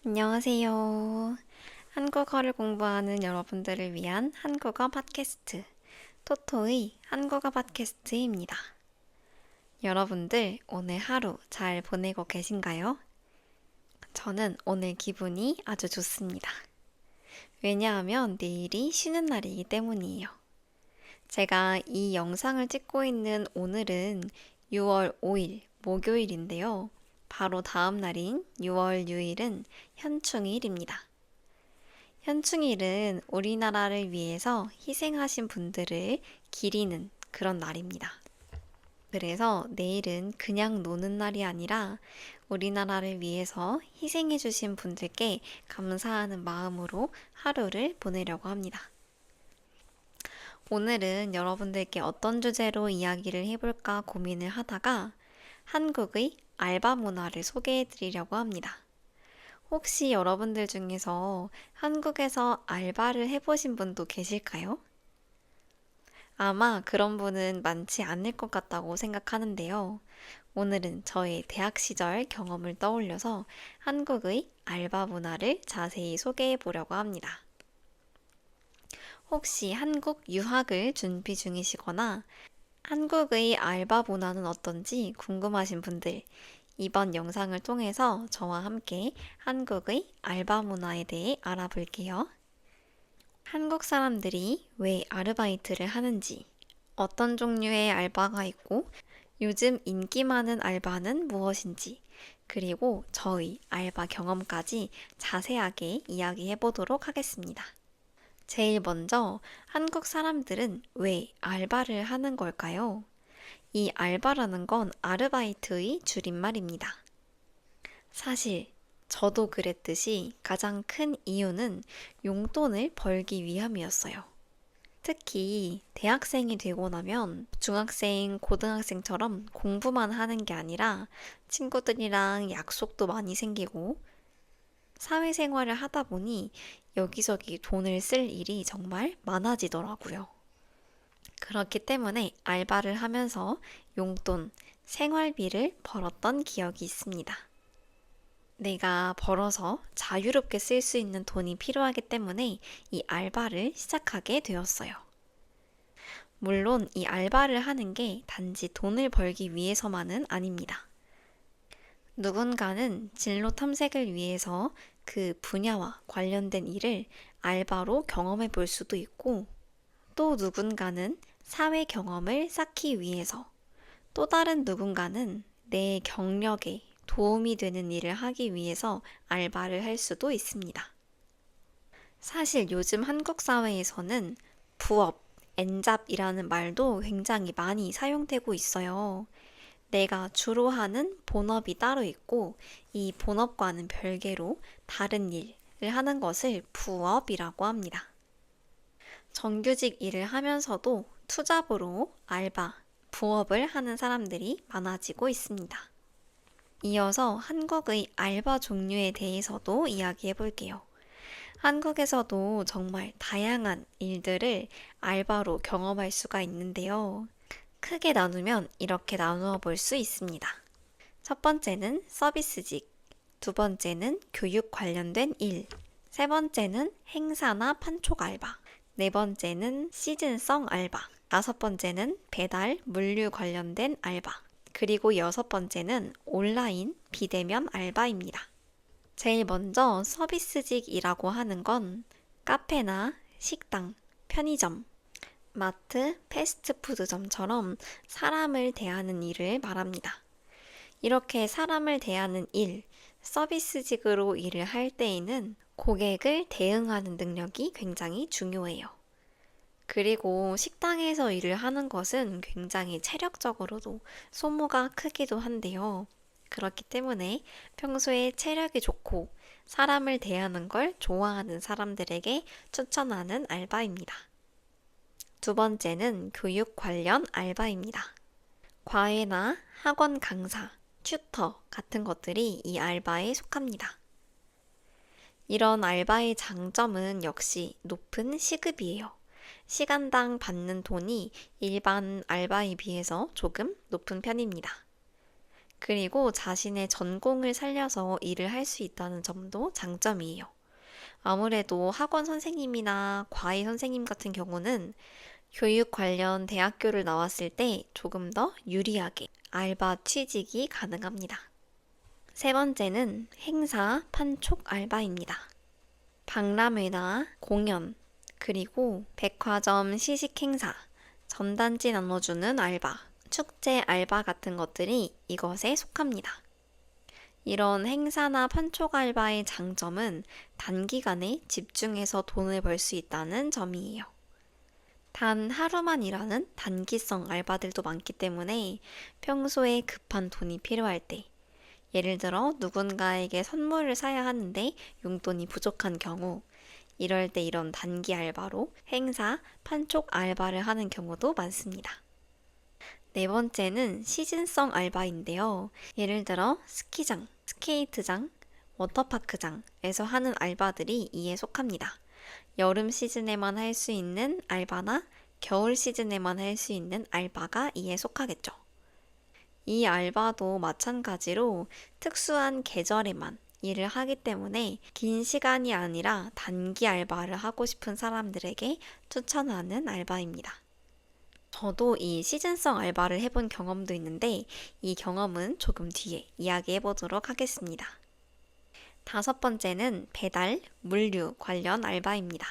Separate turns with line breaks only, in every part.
안녕하세요. 한국어를 공부하는 여러분들을 위한 한국어 팟캐스트, 토토의 한국어 팟캐스트입니다. 여러분들 오늘 하루 잘 보내고 계신가요? 저는 오늘 기분이 아주 좋습니다. 왜냐하면 내일이 쉬는 날이기 때문이에요. 제가 이 영상을 찍고 있는 오늘은 6월 5일 목요일인데요. 바로 다음 날인 6월 6일은 현충일입니다. 현충일은 우리나라를 위해서 희생하신 분들을 기리는 그런 날입니다. 그래서 내일은 그냥 노는 날이 아니라 우리나라를 위해서 희생해주신 분들께 감사하는 마음으로 하루를 보내려고 합니다. 오늘은 여러분들께 어떤 주제로 이야기를 해볼까 고민을 하다가 한국의 알바 문화를 소개해 드리려고 합니다. 혹시 여러분들 중에서 한국에서 알바를 해보신 분도 계실까요? 아마 그런 분은 많지 않을 것 같다고 생각하는데요. 오늘은 저의 대학 시절 경험을 떠올려서 한국의 알바 문화를 자세히 소개해 보려고 합니다. 혹시 한국 유학을 준비 중이시거나 한국의 알바 문화는 어떤지 궁금하신 분들, 이번 영상을 통해서 저와 함께 한국의 알바 문화에 대해 알아볼게요. 한국 사람들이 왜 아르바이트를 하는지, 어떤 종류의 알바가 있고, 요즘 인기 많은 알바는 무엇인지, 그리고 저의 알바 경험까지 자세하게 이야기해 보도록 하겠습니다. 제일 먼저 한국 사람들은 왜 알바를 하는 걸까요? 이 알바라는 건 아르바이트의 줄임말입니다. 사실 저도 그랬듯이 가장 큰 이유는 용돈을 벌기 위함이었어요. 특히 대학생이 되고 나면 중학생, 고등학생처럼 공부만 하는 게 아니라 친구들이랑 약속도 많이 생기고 사회생활을 하다 보니 여기저기 돈을 쓸 일이 정말 많아지더라고요. 그렇기 때문에 알바를 하면서 용돈, 생활비를 벌었던 기억이 있습니다. 내가 벌어서 자유롭게 쓸 수 있는 돈이 필요하기 때문에 이 알바를 시작하게 되었어요. 물론 이 알바를 하는 게 단지 돈을 벌기 위해서만은 아닙니다. 누군가는 진로 탐색을 위해서 그 분야와 관련된 일을 알바로 경험해 볼 수도 있고, 또 누군가는 사회 경험을 쌓기 위해서, 또 다른 누군가는 내 경력에 도움이 되는 일을 하기 위해서 알바를 할 수도 있습니다. 사실 요즘 한국 사회에서는 부업, 엔잡이라는 말도 굉장히 많이 사용되고 있어요. 내가 주로 하는 본업이 따로 있고 이 본업과는 별개로 다른 일을 하는 것을 부업이라고 합니다. 정규직 일을 하면서도 투잡으로 알바, 부업을 하는 사람들이 많아지고 있습니다. 이어서 한국의 알바 종류에 대해서도 이야기해 볼게요. 한국에서도 정말 다양한 일들을 알바로 경험할 수가 있는데요. 크게 나누면 이렇게 나누어 볼 수 있습니다. 첫 번째는 서비스직, 두 번째는 교육 관련된 일, 세 번째는 행사나 판촉 알바, 네 번째는 시즌성 알바, 다섯 번째는 배달, 물류 관련된 알바, 그리고 여섯 번째는 온라인 비대면 알바입니다. 제일 먼저 서비스직이라고 하는 건 카페나 식당, 편의점, 마트, 패스트푸드점처럼 사람을 대하는 일을 말합니다. 이렇게 사람을 대하는 일, 서비스직으로 일을 할 때에는 고객을 대응하는 능력이 굉장히 중요해요. 그리고 식당에서 일을 하는 것은 굉장히 체력적으로도 소모가 크기도 한데요. 그렇기 때문에 평소에 체력이 좋고 사람을 대하는 걸 좋아하는 사람들에게 추천하는 알바입니다. 두 번째는 교육 관련 알바입니다. 과외나 학원 강사, 튜터 같은 것들이 이 알바에 속합니다. 이런 알바의 장점은 역시 높은 시급이에요. 시간당 받는 돈이 일반 알바에 비해서 조금 높은 편입니다. 그리고 자신의 전공을 살려서 일을 할 수 있다는 점도 장점이에요. 아무래도 학원 선생님이나 과외 선생님 같은 경우는 교육 관련 대학교를 나왔을 때 조금 더 유리하게 알바 취직이 가능합니다. 세 번째는 행사 판촉 알바입니다. 박람회나 공연, 그리고 백화점 시식 행사, 전단지 나눠주는 알바, 축제 알바 같은 것들이 이것에 속합니다. 이런 행사나 판촉 알바의 장점은 단기간에 집중해서 돈을 벌 수 있다는 점이에요. 단 하루만 일하는 단기성 알바들도 많기 때문에 평소에 급한 돈이 필요할 때, 예를 들어 누군가에게 선물을 사야 하는데 용돈이 부족한 경우, 이럴 때 이런 단기 알바로 행사, 판촉 알바를 하는 경우도 많습니다. 네 번째는 시즌성 알바인데요. 예를 들어 스키장, 스케이트장, 워터파크장에서 하는 알바들이 이에 속합니다. 여름 시즌에만 할 수 있는 알바나 겨울 시즌에만 할 수 있는 알바가 이에 속하겠죠. 이 알바도 마찬가지로 특수한 계절에만 일을 하기 때문에 긴 시간이 아니라 단기 알바를 하고 싶은 사람들에게 추천하는 알바입니다. 저도 이 시즌성 알바를 해본 경험도 있는데 이 경험은 조금 뒤에 이야기해 보도록 하겠습니다. 다섯 번째는 배달, 물류 관련 알바입니다.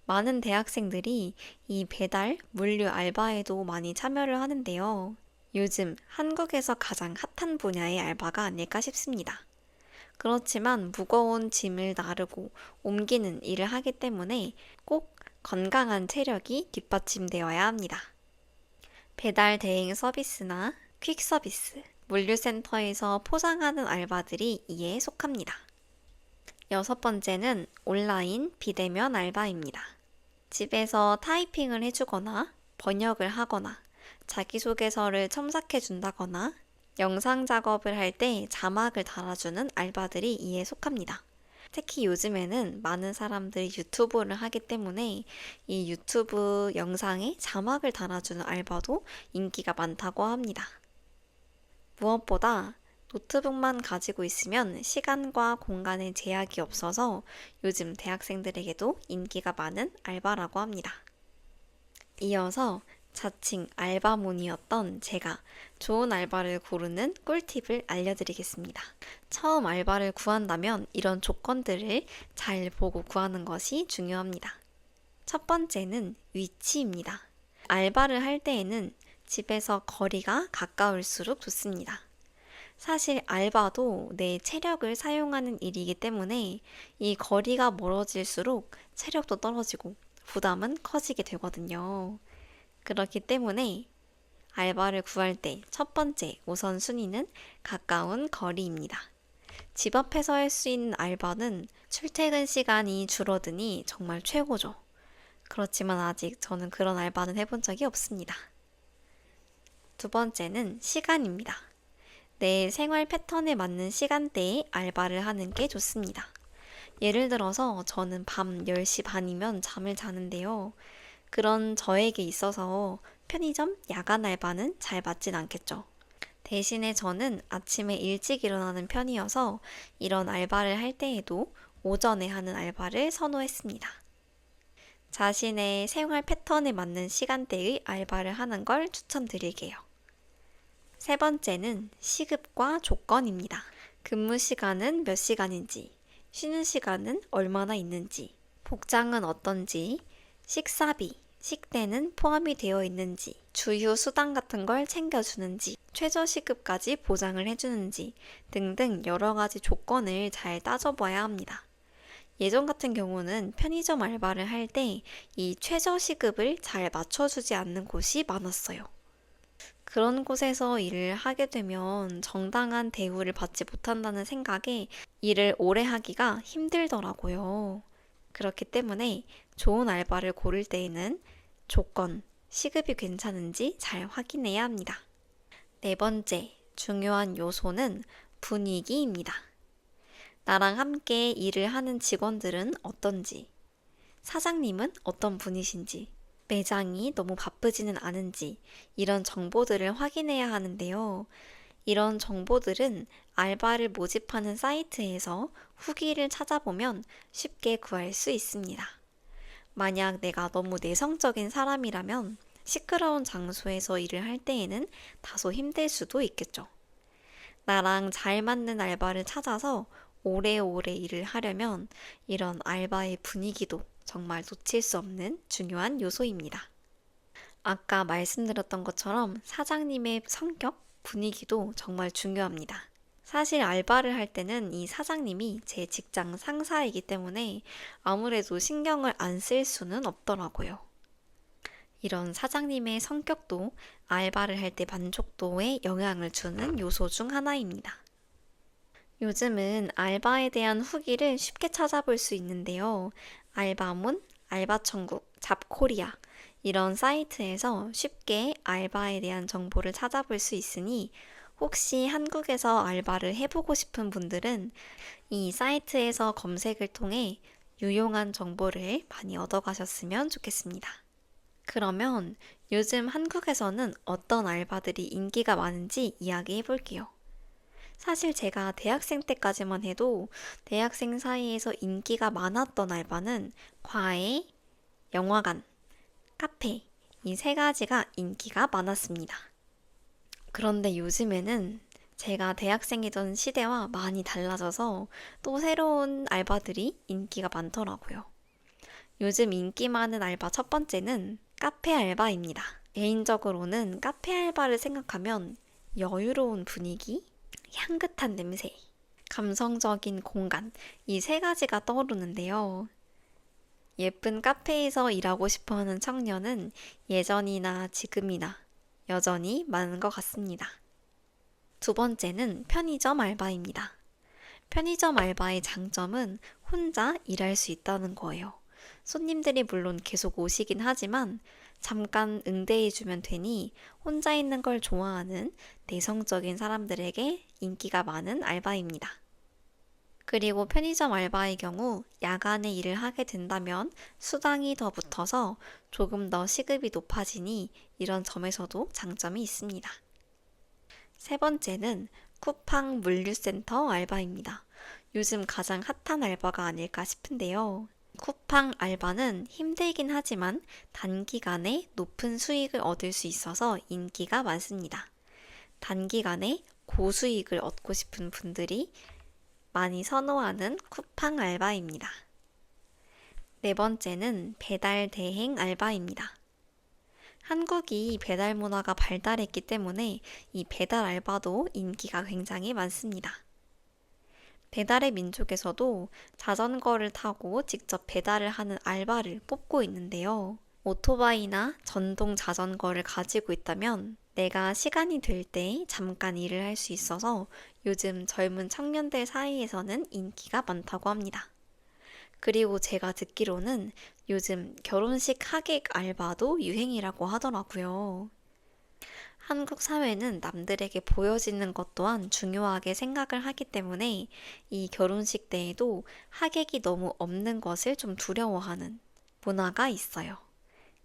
많은 대학생들이 이 배달, 물류 알바에도 많이 참여를 하는데요. 요즘 한국에서 가장 핫한 분야의 알바가 아닐까 싶습니다. 그렇지만 무거운 짐을 나르고 옮기는 일을 하기 때문에 꼭 건강한 체력이 뒷받침되어야 합니다. 배달 대행 서비스나 퀵 서비스, 물류센터에서 포장하는 알바들이 이에 속합니다. 여섯 번째는 온라인 비대면 알바입니다. 집에서 타이핑을 해주거나 번역을 하거나 자기소개서를 첨삭해 준다거나 영상 작업을 할 때 자막을 달아주는 알바들이 이에 속합니다. 특히 요즘에는 많은 사람들이 유튜브를 하기 때문에 이 유튜브 영상에 자막을 달아주는 알바도 인기가 많다고 합니다. 무엇보다 노트북만 가지고 있으면 시간과 공간에 제약이 없어서 요즘 대학생들에게도 인기가 많은 알바라고 합니다. 이어서 자칭 알바몬이었던 제가 좋은 알바를 고르는 꿀팁을 알려드리겠습니다. 처음 알바를 구한다면 이런 조건들을 잘 보고 구하는 것이 중요합니다. 첫 번째는 위치입니다. 알바를 할 때에는 집에서 거리가 가까울수록 좋습니다. 사실 알바도 내 체력을 사용하는 일이기 때문에 이 거리가 멀어질수록 체력도 떨어지고 부담은 커지게 되거든요. 그렇기 때문에 알바를 구할 때 첫 번째 우선순위는 가까운 거리입니다. 집 앞에서 할 수 있는 알바는 출퇴근 시간이 줄어드니 정말 최고죠. 그렇지만 아직 저는 그런 알바는 해본 적이 없습니다. 두 번째는 시간입니다. 내 생활 패턴에 맞는 시간대에 알바를 하는 게 좋습니다. 예를 들어서 저는 밤 10시 반이면 잠을 자는데요. 그런 저에게 있어서 편의점 야간 알바는 잘 맞진 않겠죠. 대신에 저는 아침에 일찍 일어나는 편이어서 이런 알바를 할 때에도 오전에 하는 알바를 선호했습니다. 자신의 생활 패턴에 맞는 시간대의 알바를 하는 걸 추천드릴게요. 세 번째는 시급과 조건입니다. 근무 시간은 몇 시간인지, 쉬는 시간은 얼마나 있는지, 복장은 어떤지, 식사비, 식대는 포함이 되어 있는지, 주휴 수당 같은 걸 챙겨주는지, 최저시급까지 보장을 해주는지 등등 여러 가지 조건을 잘 따져봐야 합니다. 예전 같은 경우는 편의점 알바를 할 때 이 최저시급을 잘 맞춰주지 않는 곳이 많았어요. 그런 곳에서 일을 하게 되면 정당한 대우를 받지 못한다는 생각에 일을 오래 하기가 힘들더라고요. 그렇기 때문에 좋은 알바를 고를 때에는 조건, 시급이 괜찮은지 잘 확인해야 합니다. 네 번째, 중요한 요소는 분위기입니다. 나랑 함께 일을 하는 직원들은 어떤지, 사장님은 어떤 분이신지, 매장이 너무 바쁘지는 않은지 이런 정보들을 확인해야 하는데요. 이런 정보들은 알바를 모집하는 사이트에서 후기를 찾아보면 쉽게 구할 수 있습니다. 만약 내가 너무 내성적인 사람이라면 시끄러운 장소에서 일을 할 때에는 다소 힘들 수도 있겠죠. 나랑 잘 맞는 알바를 찾아서 오래오래 일을 하려면 이런 알바의 분위기도 정말 놓칠 수 없는 중요한 요소입니다. 아까 말씀드렸던 것처럼 사장님의 성격, 분위기도 정말 중요합니다. 사실 알바를 할 때는 이 사장님이 제 직장 상사이기 때문에 아무래도 신경을 안 쓸 수는 없더라고요. 이런 사장님의 성격도 알바를 할 때 만족도에 영향을 주는 요소 중 하나입니다. 요즘은 알바에 대한 후기를 쉽게 찾아볼 수 있는데요. 알바몬, 알바천국, 잡코리아 이런 사이트에서 쉽게 알바에 대한 정보를 찾아볼 수 있으니 혹시 한국에서 알바를 해보고 싶은 분들은 이 사이트에서 검색을 통해 유용한 정보를 많이 얻어가셨으면 좋겠습니다. 그러면 요즘 한국에서는 어떤 알바들이 인기가 많은지 이야기해 볼게요. 사실 제가 대학생 때까지만 해도 대학생 사이에서 인기가 많았던 알바는 과외, 영화관, 카페 이 세 가지가 인기가 많았습니다. 그런데 요즘에는 제가 대학생이던 시대와 많이 달라져서 또 새로운 알바들이 인기가 많더라고요. 요즘 인기 많은 알바 첫 번째는 카페 알바입니다. 개인적으로는 카페 알바를 생각하면 여유로운 분위기, 향긋한 냄새, 감성적인 공간, 이 세 가지가 떠오르는데요. 예쁜 카페에서 일하고 싶어 하는 청년은 예전이나 지금이나 여전히 많은 것 같습니다. 두 번째는 편의점 알바입니다. 편의점 알바의 장점은 혼자 일할 수 있다는 거예요. 손님들이 물론 계속 오시긴 하지만 잠깐 응대해주면 되니 혼자 있는 걸 좋아하는 내성적인 사람들에게 인기가 많은 알바입니다. 그리고 편의점 알바의 경우 야간에 일을 하게 된다면 수당이 더 붙어서 조금 더 시급이 높아지니 이런 점에서도 장점이 있습니다. 세 번째는 쿠팡 물류센터 알바입니다. 요즘 가장 핫한 알바가 아닐까 싶은데요. 쿠팡 알바는 힘들긴 하지만 단기간에 높은 수익을 얻을 수 있어서 인기가 많습니다. 단기간에 고수익을 얻고 싶은 분들이 많이 선호하는 쿠팡 알바입니다. 네 번째는 배달 대행 알바입니다. 한국이 배달 문화가 발달했기 때문에 이 배달 알바도 인기가 굉장히 많습니다. 배달의 민족에서도 자전거를 타고 직접 배달을 하는 알바를 뽑고 있는데요. 오토바이나 전동 자전거를 가지고 있다면 내가 시간이 될 때 잠깐 일을 할 수 있어서 요즘 젊은 청년들 사이에서는 인기가 많다고 합니다. 그리고 제가 듣기로는 요즘 결혼식 하객 알바도 유행이라고 하더라고요. 한국 사회는 남들에게 보여지는 것 또한 중요하게 생각을 하기 때문에 이 결혼식 때에도 하객이 너무 없는 것을 좀 두려워하는 문화가 있어요.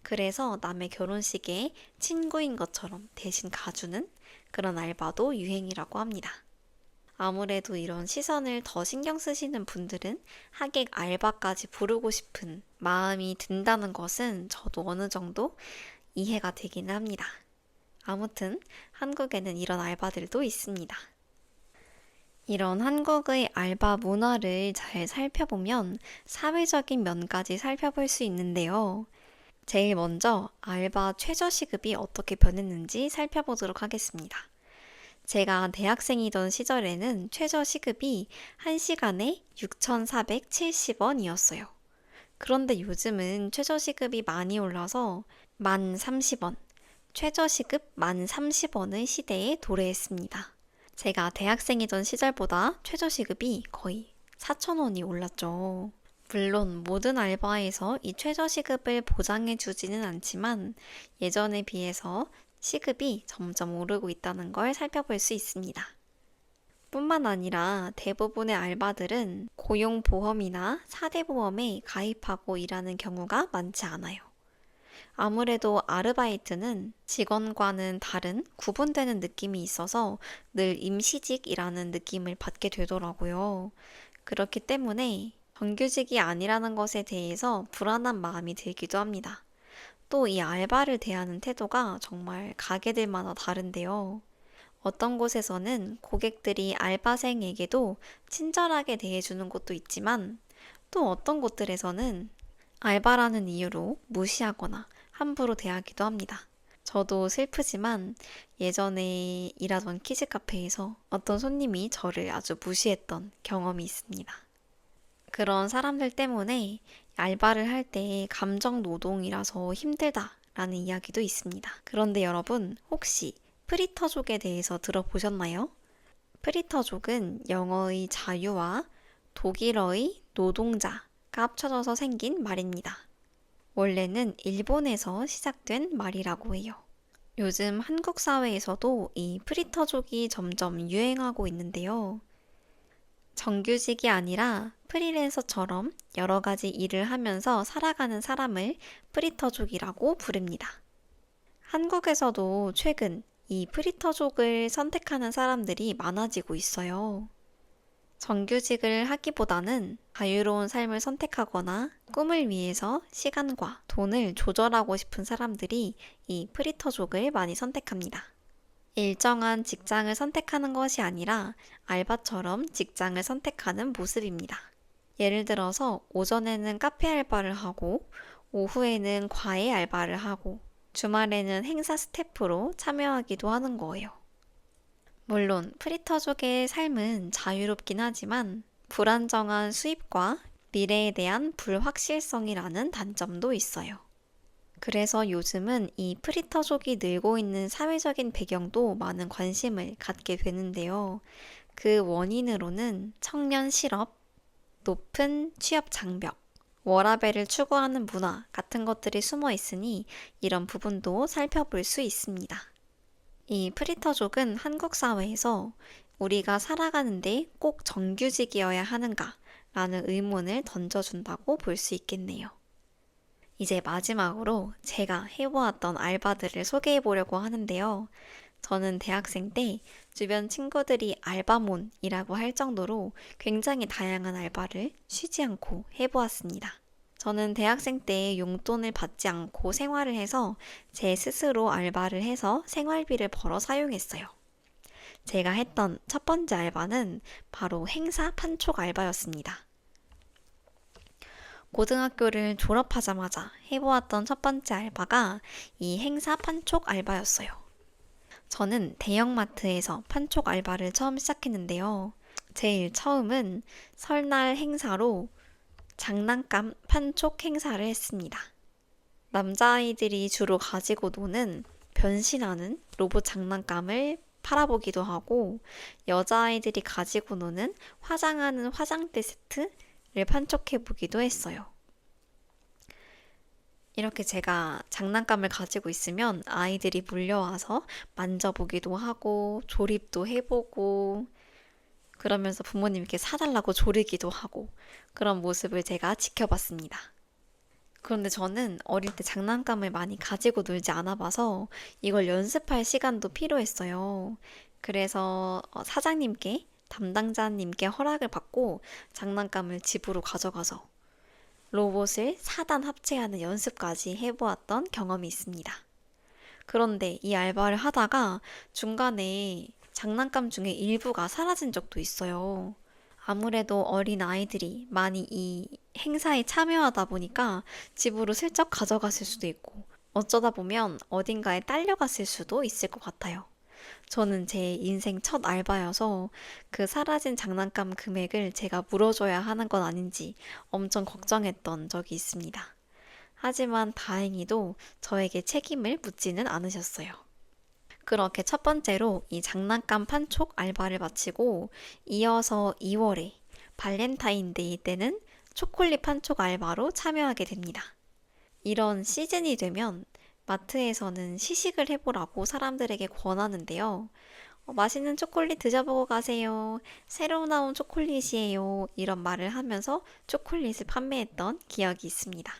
그래서 남의 결혼식에 친구인 것처럼 대신 가주는 그런 알바도 유행이라고 합니다. 아무래도 이런 시선을 더 신경 쓰시는 분들은 하객 알바까지 부르고 싶은 마음이 든다는 것은 저도 어느 정도 이해가 되긴 합니다. 아무튼 한국에는 이런 알바들도 있습니다. 이런 한국의 알바 문화를 잘 살펴보면 사회적인 면까지 살펴볼 수 있는데요. 제일 먼저 알바 최저시급이 어떻게 변했는지 살펴보도록 하겠습니다. 제가 대학생이던 시절에는 최저시급이 1시간에 6,470원이었어요. 그런데 요즘은 최저시급이 많이 올라서 1030원, 최저시급 1030원의 시대에 도래했습니다. 제가 대학생이던 시절보다 최저시급이 거의 4,000원이 올랐죠. 물론 모든 알바에서 이 최저시급을 보장해주지는 않지만 예전에 비해서 시급이 점점 오르고 있다는 걸 살펴볼 수 있습니다. 뿐만 아니라 대부분의 알바들은 고용보험이나 사대보험에 가입하고 일하는 경우가 많지 않아요. 아무래도 아르바이트는 직원과는 다른 구분되는 느낌이 있어서 늘 임시직이라는 느낌을 받게 되더라고요. 그렇기 때문에 정규직이 아니라는 것에 대해서 불안한 마음이 들기도 합니다. 또 이 알바를 대하는 태도가 정말 가게들마다 다른데요. 어떤 곳에서는 고객들이 알바생에게도 친절하게 대해주는 곳도 있지만 또 어떤 곳들에서는 알바라는 이유로 무시하거나 함부로 대하기도 합니다. 저도 슬프지만 예전에 일하던 키즈 카페에서 어떤 손님이 저를 아주 무시했던 경험이 있습니다. 그런 사람들 때문에 알바를 할 때 감정 노동이라서 힘들다라는 이야기도 있습니다. 그런데 여러분, 혹시 프리터족에 대해서 들어보셨나요? 프리터족은 영어의 자유와 독일어의 노동자가 합쳐져서 생긴 말입니다. 원래는 일본에서 시작된 말이라고 해요. 요즘 한국 사회에서도 이 프리터족이 점점 유행하고 있는데요. 정규직이 아니라 프리랜서처럼 여러 가지 일을 하면서 살아가는 사람을 프리터족이라고 부릅니다. 한국에서도 최근 이 프리터족을 선택하는 사람들이 많아지고 있어요. 정규직을 하기보다는 자유로운 삶을 선택하거나 꿈을 위해서 시간과 돈을 조절하고 싶은 사람들이 이 프리터족을 많이 선택합니다. 일정한 직장을 선택하는 것이 아니라 알바처럼 직장을 선택하는 모습입니다. 예를 들어서 오전에는 카페 알바를 하고 오후에는 과외 알바를 하고 주말에는 행사 스태프로 참여하기도 하는 거예요. 물론 프리터족의 삶은 자유롭긴 하지만 불안정한 수입과 미래에 대한 불확실성이라는 단점도 있어요. 그래서 요즘은 이 프리터족이 늘고 있는 사회적인 배경도 많은 관심을 갖게 되는데요. 그 원인으로는 청년 실업, 높은 취업 장벽, 워라밸을 추구하는 문화 같은 것들이 숨어 있으니 이런 부분도 살펴볼 수 있습니다. 이 프리터족은 한국 사회에서 우리가 살아가는데 꼭 정규직이어야 하는가? 라는 의문을 던져준다고 볼 수 있겠네요. 이제 마지막으로 제가 해보았던 알바들을 소개해 보려고 하는데요. 저는 대학생 때 주변 친구들이 알바몬이라고 할 정도로 굉장히 다양한 알바를 쉬지 않고 해보았습니다. 저는 대학생 때 용돈을 받지 않고 생활을 해서 제 스스로 알바를 해서 생활비를 벌어 사용했어요. 제가 했던 첫 번째 알바는 바로 행사 판촉 알바였습니다. 고등학교를 졸업하자마자 해보았던 첫 번째 알바가 이 행사 판촉 알바였어요. 저는 대형마트에서 판촉 알바를 처음 시작했는데요. 제일 처음은 설날 행사로 장난감 판촉 행사를 했습니다. 남자아이들이 주로 가지고 노는 변신하는 로봇 장난감을 팔아보기도 하고 여자아이들이 가지고 노는 화장하는 화장대 세트를 판촉해보기도 했어요. 이렇게 제가 장난감을 가지고 있으면 아이들이 물려와서 만져보기도 하고 조립도 해보고 그러면서 부모님께 사달라고 조리기도 하고 그런 모습을 제가 지켜봤습니다. 그런데 저는 어릴 때 장난감을 많이 가지고 놀지 않아 봐서 이걸 연습할 시간도 필요했어요. 그래서 사장님께, 담당자님께 허락을 받고 장난감을 집으로 가져가서 로봇을 4단 합체하는 연습까지 해보았던 경험이 있습니다. 그런데 이 알바를 하다가 중간에 장난감 중에 일부가 사라진 적도 있어요. 아무래도 어린 아이들이 많이 이 행사에 참여하다 보니까 집으로 슬쩍 가져갔을 수도 있고 어쩌다 보면 어딘가에 딸려갔을 수도 있을 것 같아요. 저는 제 인생 첫 알바여서 그 사라진 장난감 금액을 제가 물어줘야 하는 건 아닌지 엄청 걱정했던 적이 있습니다. 하지만 다행히도 저에게 책임을 묻지는 않으셨어요. 그렇게 첫 번째로 이 장난감 판촉 알바를 마치고 이어서 2월에 발렌타인데이 때는 초콜릿 판촉 알바로 참여하게 됩니다. 이런 시즌이 되면 마트에서는 시식을 해보라고 사람들에게 권하는데요. 맛있는 초콜릿 드셔보고 가세요. 새로 나온 초콜릿이에요. 이런 말을 하면서 초콜릿을 판매했던 기억이 있습니다.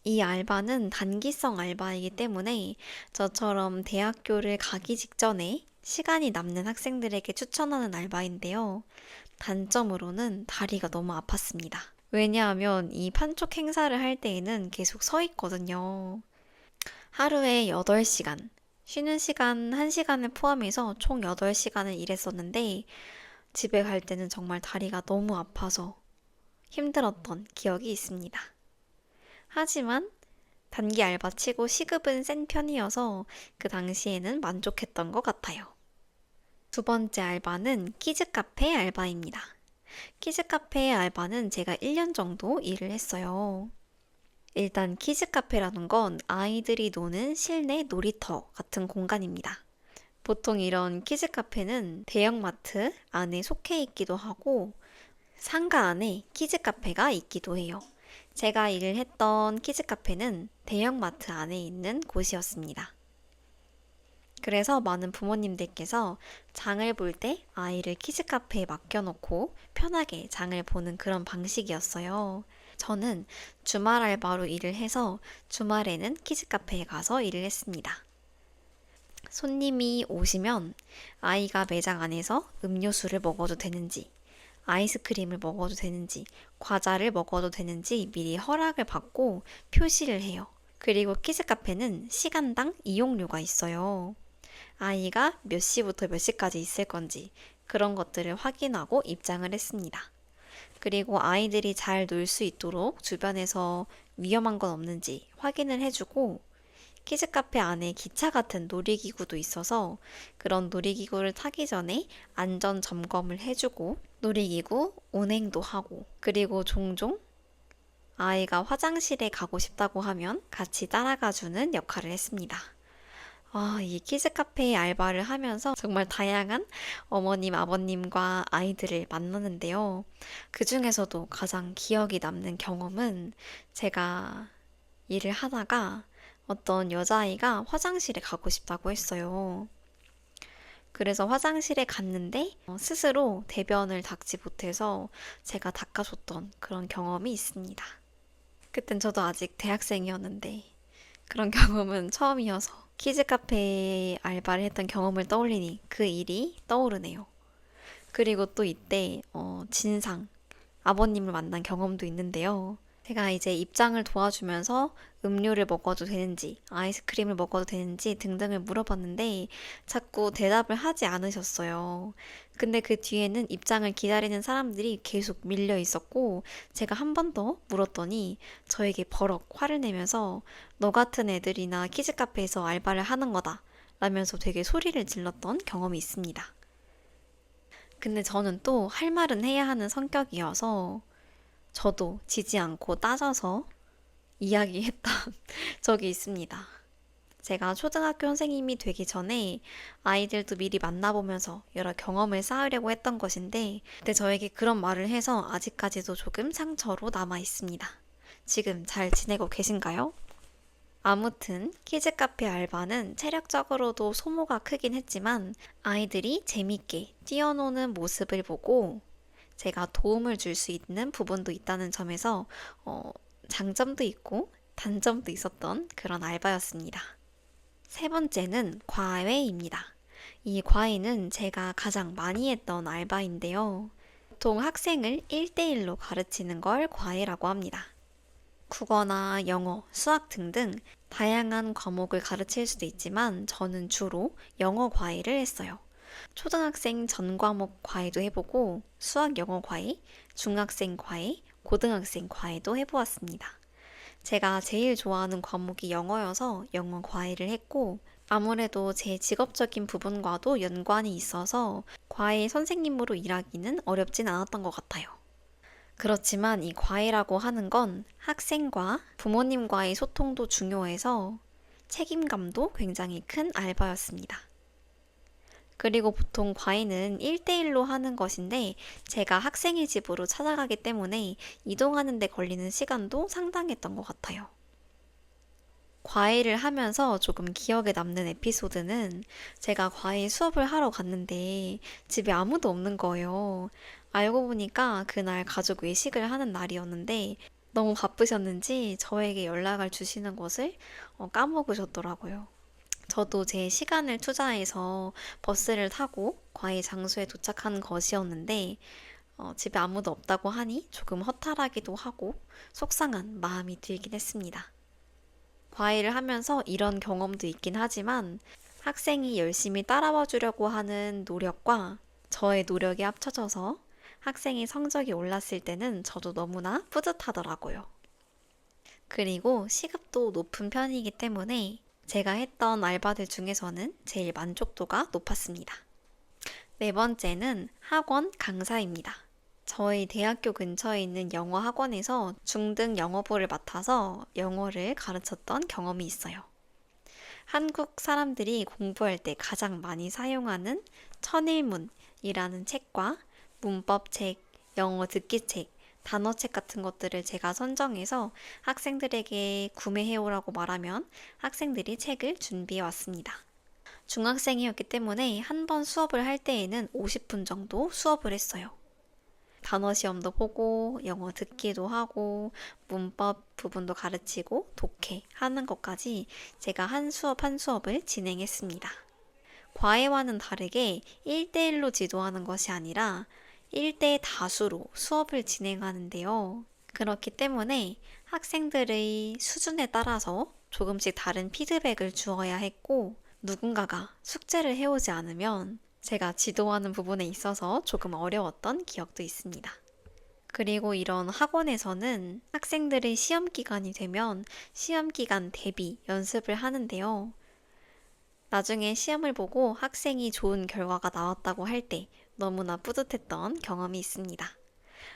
이 알바는 단기성 알바이기 때문에 저처럼 대학교를 가기 직전에 시간이 남는 학생들에게 추천하는 알바인데요. 단점으로는 다리가 너무 아팠습니다. 왜냐하면 이 판촉 행사를 할 때에는 계속 서 있거든요. 하루에 8시간, 쉬는 시간 1시간을 포함해서 총 8시간을 일했었는데 집에 갈 때는 정말 다리가 너무 아파서 힘들었던 기억이 있습니다. 하지만 단기 알바치고 시급은 센 편이어서 그 당시에는 만족했던 것 같아요. 두 번째 알바는 키즈카페 알바입니다. 키즈카페 알바는 제가 1년 정도 일을 했어요. 일단 키즈카페라는 건 아이들이 노는 실내 놀이터 같은 공간입니다. 보통 이런 키즈카페는 대형마트 안에 속해 있기도 하고 상가 안에 키즈카페가 있기도 해요. 제가 일을 했던 키즈카페는 대형마트 안에 있는 곳이었습니다. 그래서 많은 부모님들께서 장을 볼 때 아이를 키즈카페에 맡겨놓고 편하게 장을 보는 그런 방식이었어요. 저는 주말 알바로 일을 해서 주말에는 키즈카페에 가서 일을 했습니다. 손님이 오시면 아이가 매장 안에서 음료수를 먹어도 되는지, 아이스크림을 먹어도 되는지, 과자를 먹어도 되는지 미리 허락을 받고 표시를 해요. 그리고 키즈카페는 시간당 이용료가 있어요. 아이가 몇 시부터 몇 시까지 있을 건지 그런 것들을 확인하고 입장을 했습니다. 그리고 아이들이 잘 놀 수 있도록 주변에서 위험한 건 없는지 확인을 해주고 키즈카페 안에 기차 같은 놀이기구도 있어서 그런 놀이기구를 타기 전에 안전 점검을 해주고 놀이기구 운행도 하고 그리고 종종 아이가 화장실에 가고 싶다고 하면 같이 따라가주는 역할을 했습니다. 이 키즈카페 알바를 하면서 정말 다양한 어머님, 아버님과 아이들을 만나는데요. 그 중에서도 가장 기억이 남는 경험은 제가 일을 하다가 어떤 여자아이가 화장실에 가고 싶다고 했어요. 그래서 화장실에 갔는데 스스로 대변을 닦지 못해서 제가 닦아줬던 그런 경험이 있습니다. 그땐 저도 아직 대학생이었는데 그런 경험은 처음이어서 키즈카페 알바를 했던 경험을 떠올리니 그 일이 떠오르네요. 그리고 또 이때 진상 아버님을 만난 경험도 있는데요. 제가 이제 입장을 도와주면서 음료를 먹어도 되는지, 아이스크림을 먹어도 되는지 등등을 물어봤는데 자꾸 대답을 하지 않으셨어요. 근데 그 뒤에는 입장을 기다리는 사람들이 계속 밀려 있었고 제가 한 번 더 물었더니 저에게 버럭 화를 내면서 너 같은 애들이나 키즈카페에서 알바를 하는 거다 라면서 되게 소리를 질렀던 경험이 있습니다. 근데 저는 또 할 말은 해야 하는 성격이어서 저도 지지 않고 따져서 이야기했던 적이 있습니다. 제가 초등학교 선생님이 되기 전에 아이들도 미리 만나보면서 여러 경험을 쌓으려고 했던 것인데 그때 저에게 그런 말을 해서 아직까지도 조금 상처로 남아 있습니다. 지금 잘 지내고 계신가요? 아무튼 키즈카페 알바는 체력적으로도 소모가 크긴 했지만 아이들이 재밌게 뛰어노는 모습을 보고 제가 도움을 줄 수 있는 부분도 있다는 점에서 장점도 있고 단점도 있었던 그런 알바였습니다. 세 번째는 과외입니다. 이 과외는 제가 가장 많이 했던 알바인데요. 보통 학생을 1대1로 가르치는 걸 과외라고 합니다. 국어나 영어, 수학 등등 다양한 과목을 가르칠 수도 있지만 저는 주로 영어 과외를 했어요. 초등학생 전 과목 과외도 해보고 수학 영어 과외, 중학생 과외, 고등학생 과외도 해보았습니다. 제가 제일 좋아하는 과목이 영어여서 영어 과외를 했고 아무래도 제 직업적인 부분과도 연관이 있어서 과외 선생님으로 일하기는 어렵진 않았던 것 같아요. 그렇지만 이 과외라고 하는 건 학생과 부모님과의 소통도 중요해서 책임감도 굉장히 큰 알바였습니다. 그리고 보통 과외는 1대1로 하는 것인데 제가 학생의 집으로 찾아가기 때문에 이동하는 데 걸리는 시간도 상당했던 것 같아요. 과외를 하면서 조금 기억에 남는 에피소드는 제가 과외 수업을 하러 갔는데 집에 아무도 없는 거예요. 알고 보니까 그날 가족 외식을 하는 날이었는데 너무 바쁘셨는지 저에게 연락을 주시는 것을 까먹으셨더라고요. 저도 제 시간을 투자해서 버스를 타고 과외 장소에 도착한 것이었는데 집에 아무도 없다고 하니 조금 허탈하기도 하고 속상한 마음이 들긴 했습니다. 과외를 하면서 이런 경험도 있긴 하지만 학생이 열심히 따라와 주려고 하는 노력과 저의 노력이 합쳐져서 학생의 성적이 올랐을 때는 저도 너무나 뿌듯하더라고요. 그리고 시급도 높은 편이기 때문에 제가 했던 알바들 중에서는 제일 만족도가 높았습니다. 네 번째는 학원 강사입니다. 저희 대학교 근처에 있는 영어 학원에서 중등 영어부를 맡아서 영어를 가르쳤던 경험이 있어요. 한국 사람들이 공부할 때 가장 많이 사용하는 천일문이라는 책과 문법책, 영어 듣기 책, 단어책 같은 것들을 제가 선정해서 학생들에게 구매해오라고 말하면 학생들이 책을 준비해 왔습니다. 중학생이었기 때문에 한 번 수업을 할 때에는 50분 정도 수업을 했어요. 단어 시험도 보고, 영어 듣기도 하고, 문법 부분도 가르치고, 독해 하는 것까지 제가 한 수업 한 수업을 진행했습니다. 과외와는 다르게 1대1로 지도하는 것이 아니라 1대 다수로 수업을 진행하는데요. 그렇기 때문에 학생들의 수준에 따라서 조금씩 다른 피드백을 주어야 했고, 누군가가 숙제를 해오지 않으면 제가 지도하는 부분에 있어서 조금 어려웠던 기억도 있습니다. 그리고 이런 학원에서는 학생들의 시험 기간이 되면 시험 기간 대비 연습을 하는데요. 나중에 시험을 보고 학생이 좋은 결과가 나왔다고 할 때 너무나 뿌듯했던 경험이 있습니다.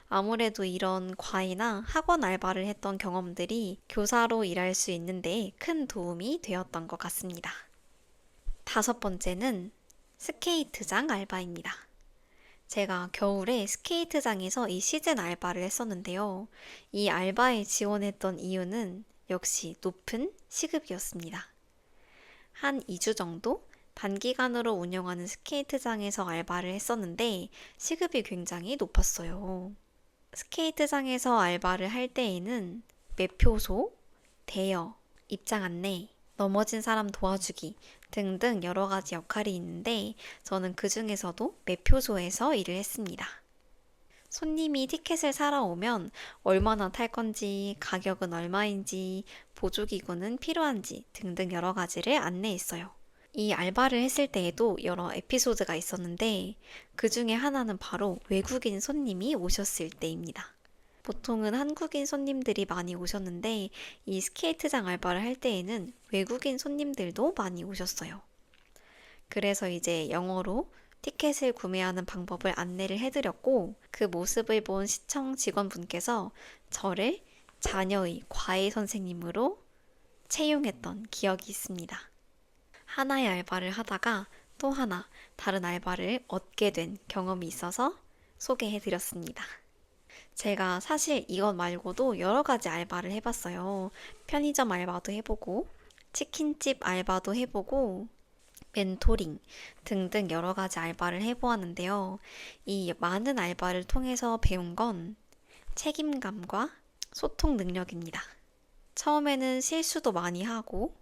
아무래도 이런 과외나 학원 알바를 했던 경험들이 교사로 일할 수 있는데 큰 도움이 되었던 것 같습니다. 다섯 번째는 스케이트장 알바입니다. 제가 겨울에 스케이트장에서 이 시즌 알바를 했었는데요. 이 알바에 지원했던 이유는 역시 높은 시급이었습니다. 한 2주 정도 단기간으로 운영하는 스케이트장에서 알바를 했었는데 시급이 굉장히 높았어요. 스케이트장에서 알바를 할 때에는 매표소, 대여, 입장 안내, 넘어진 사람 도와주기 등등 여러 가지 역할이 있는데 저는 그 중에서도 매표소에서 일을 했습니다. 손님이 티켓을 사러 오면 얼마나 탈 건지, 가격은 얼마인지, 보조기구는 필요한지 등등 여러 가지를 안내했어요. 이 알바를 했을 때에도 여러 에피소드가 있었는데 그 중에 하나는 바로 외국인 손님이 오셨을 때입니다. 보통은 한국인 손님들이 많이 오셨는데 이 스케이트장 알바를 할 때에는 외국인 손님들도 많이 오셨어요. 그래서 이제 영어로 티켓을 구매하는 방법을 안내를 해드렸고 그 모습을 본 시청 직원분께서 저를 자녀의 과외 선생님으로 채용했던 기억이 있습니다. 하나의 알바를 하다가 또 하나 다른 알바를 얻게 된 경험이 있어서 소개해드렸습니다. 제가 사실 이것 말고도 여러 가지 알바를 해봤어요. 편의점 알바도 해보고, 치킨집 알바도 해보고, 멘토링 등등 여러 가지 알바를 해보았는데요. 이 많은 알바를 통해서 배운 건 책임감과 소통 능력입니다. 처음에는 실수도 많이 하고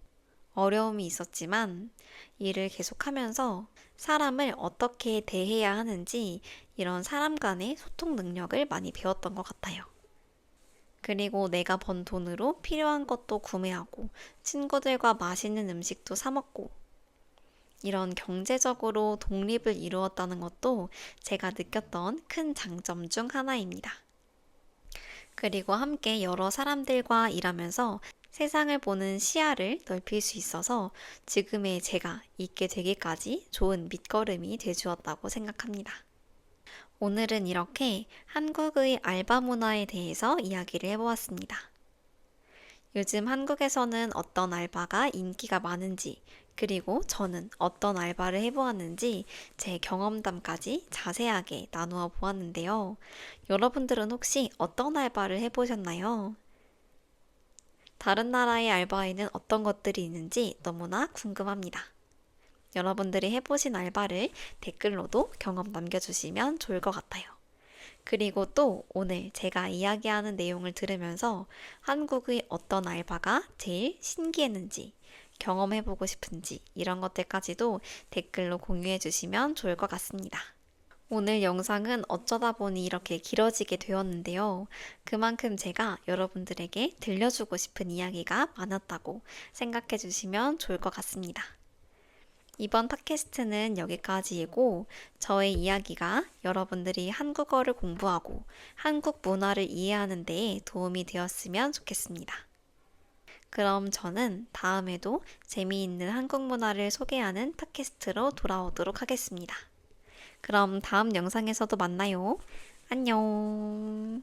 어려움이 있었지만 일을 계속하면서 사람을 어떻게 대해야 하는지 이런 사람 간의 소통 능력을 많이 배웠던 것 같아요. 그리고 내가 번 돈으로 필요한 것도 구매하고 친구들과 맛있는 음식도 사 먹고 이런 경제적으로 독립을 이루었다는 것도 제가 느꼈던 큰 장점 중 하나입니다. 그리고 함께 여러 사람들과 일하면서 세상을 보는 시야를 넓힐 수 있어서 지금의 제가 있게 되기까지 좋은 밑거름이 되주었다고 생각합니다. 오늘은 이렇게 한국의 알바 문화에 대해서 이야기를 해보았습니다. 요즘 한국에서는 어떤 알바가 인기가 많은지, 그리고 저는 어떤 알바를 해보았는지 제 경험담까지 자세하게 나누어 보았는데요. 여러분들은 혹시 어떤 알바를 해보셨나요? 다른 나라의 알바에는 어떤 것들이 있는지 너무나 궁금합니다. 여러분들이 해보신 알바를 댓글로도 경험 남겨주시면 좋을 것 같아요. 그리고 또 오늘 제가 이야기하는 내용을 들으면서 한국의 어떤 알바가 제일 신기했는지, 경험해보고 싶은지 이런 것들까지도 댓글로 공유해 주시면 좋을 것 같습니다. 오늘 영상은 어쩌다 보니 이렇게 길어지게 되었는데요. 그만큼 제가 여러분들에게 들려주고 싶은 이야기가 많았다고 생각해 주시면 좋을 것 같습니다. 이번 팟캐스트는 여기까지이고, 저의 이야기가 여러분들이 한국어를 공부하고 한국 문화를 이해하는 데 도움이 되었으면 좋겠습니다. 그럼 저는 다음에도 재미있는 한국 문화를 소개하는 팟캐스트로 돌아오도록 하겠습니다. 그럼 다음 영상에서도 만나요. 안녕.